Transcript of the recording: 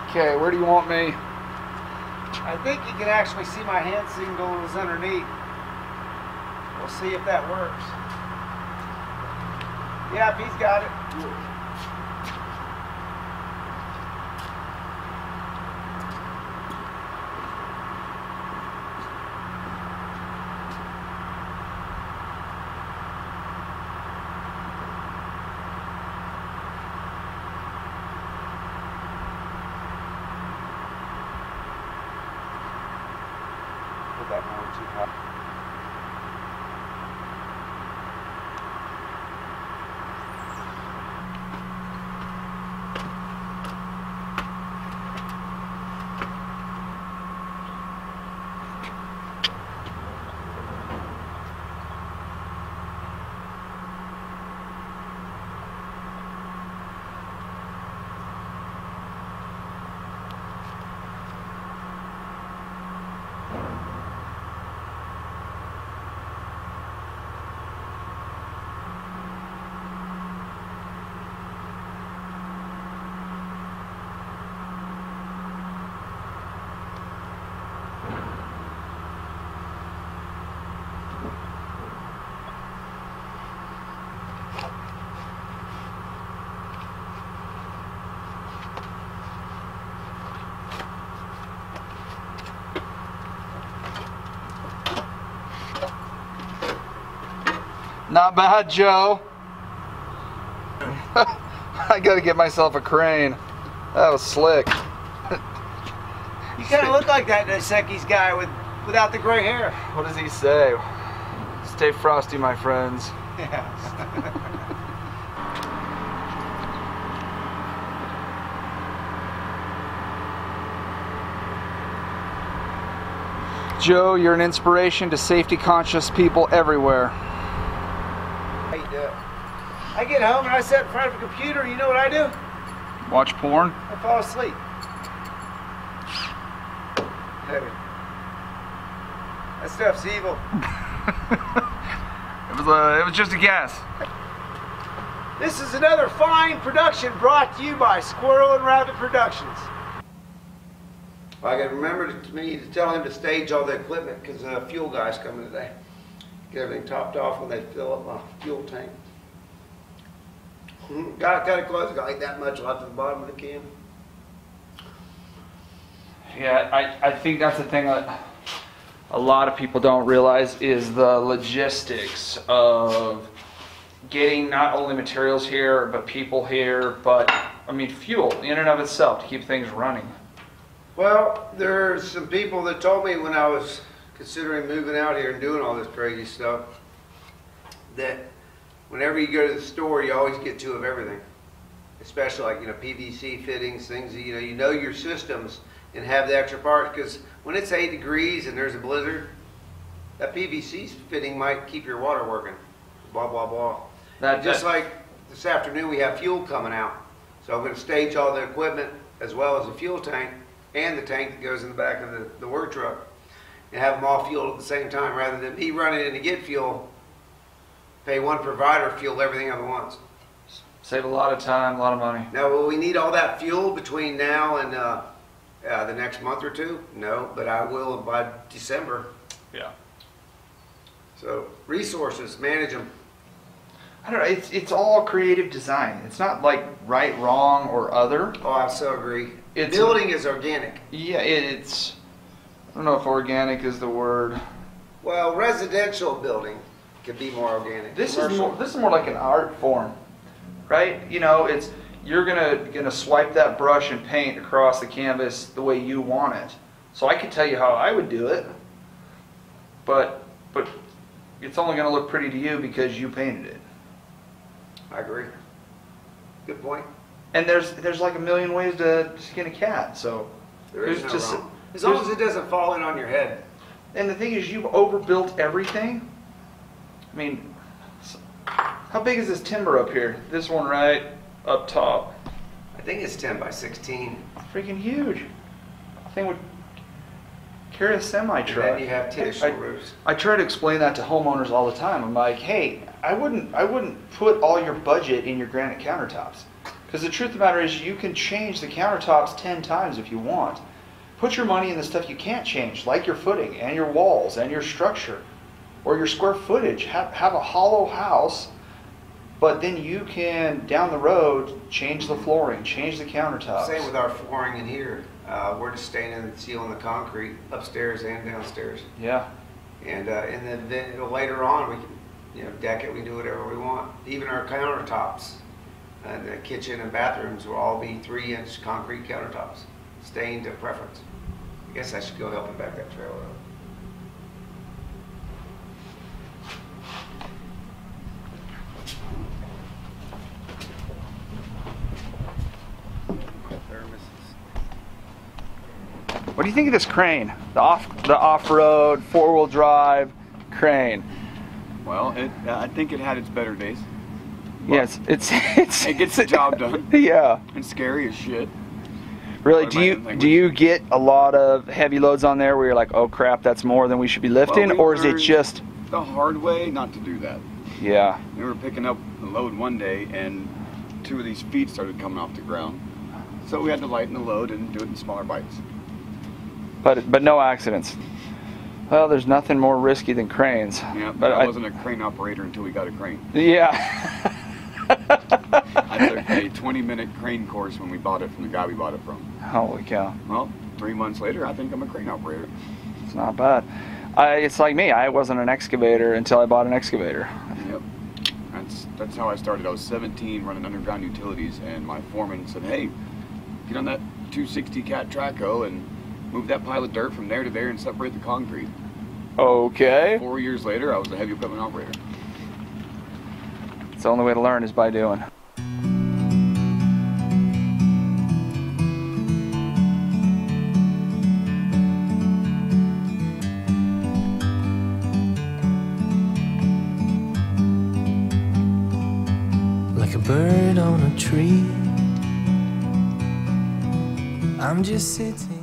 Okay, where do you want me? I think you can actually see my hand signals underneath. We'll see if that works. Yep, he's got it. Put that more too high. Not bad, Joe. I gotta get myself a crane. That was slick. You kind of look like that Seki's guy without the gray hair. What does he say? Stay frosty, my friends. Yes. Joe, you're an inspiration to safety-conscious people everywhere. I get home and I sit in front of a computer, and you know what I do? Watch porn? I fall asleep. Hey. That stuff's evil. It was just a guess. This is another fine production brought to you by Squirrel and Rabbit Productions. I got to remember to tell him to stage all the equipment because the fuel guy's coming today. Get everything topped off when they fill up my fuel tank. Got it close. Got like that much left at the bottom of the can. Yeah, I think that's the thing that a lot of people don't realize is the logistics of getting not only materials here, but people here, but I mean fuel in and of itself to keep things running. Well, there's some people that told me when I was considering moving out here and doing all this crazy stuff that whenever you go to the store, you always get two of everything, especially like PVC fittings, things that you know your systems and have the extra parts because when it's 8 degrees and there's a blizzard, that PVC fitting might keep your water working. Blah blah blah. Just like this afternoon, we have fuel coming out, so I'm going to stage all the equipment as well as the fuel tank and the tank that goes in the back of the work truck, and have them all fueled at the same time rather than me running in to get fuel. Pay one provider, fuel everything up at once. Save a lot of time, a lot of money. Now, will we need all that fuel between now and the next month or two? No, but I will by December. Yeah. So resources, manage them. I don't know. It's all creative design. It's not like right, wrong, or other. Oh, I so agree. Building is organic. Yeah, it's. I don't know if organic is the word. Well, residential building could be more organic. This is more like an art form, right? It's you're gonna swipe that brush and paint across the canvas the way you want it. So I could tell you how I would do it, but it's only gonna look pretty to you because you painted it. I agree. Good point. And there's like a million ways to skin a cat. So there is no wrong. As long as it doesn't fall in on your head. And the thing is, you've overbuilt everything. I mean, how big is this timber up here? This one right up top. I think it's 10 by 16. Freaking huge. Thing would carry a semi truck. And then you have traditional roofs. I try to explain that to homeowners all the time. I'm like, hey, I wouldn't put all your budget in your granite countertops. Because the truth of the matter is you can change the countertops 10 times if you want. Put your money in the stuff you can't change, like your footing and your walls and your structure or your square footage. Have a hollow house, but then you can, down the road, change the flooring, change the countertops. Same with our flooring in here. We're just staying in and sealing the concrete upstairs and downstairs. Yeah. And then later on, we can, deck it. We can do whatever we want. Even our countertops, the kitchen and bathrooms will all be 3-inch concrete countertops, stained to preference. I guess I should go help him back that trailer up. What do you think of this crane? The off-road 4-wheel drive crane. Well, I think it had its better days. Yes, it gets the job done. Yeah. And scary as shit. Really, do you get a lot of heavy loads on there where you're like, oh crap, that's more than we should be lifting, or is it just the hard way not to do that? Yeah. We were picking up a load one day, and 2 of these feet started coming off the ground, so we had to lighten the load and do it in smaller bites. But no accidents. Well, there's nothing more risky than cranes. Yeah, but I wasn't a crane operator until we got a crane. Yeah. I took a 20-minute crane course when we bought it from the guy we bought it from. Holy cow. Well, 3 months later, I think I'm a crane operator. It's not bad. It's like me. I wasn't an excavator until I bought an excavator. Yep. That's how I started. I was 17 running underground utilities, and my foreman said, hey, get on that 260 cat Traco and move that pile of dirt from there to there and separate the concrete. Okay. 4 years later, I was a heavy equipment operator. It's the only way to learn is by doing. Like a bird on a tree, I'm just sitting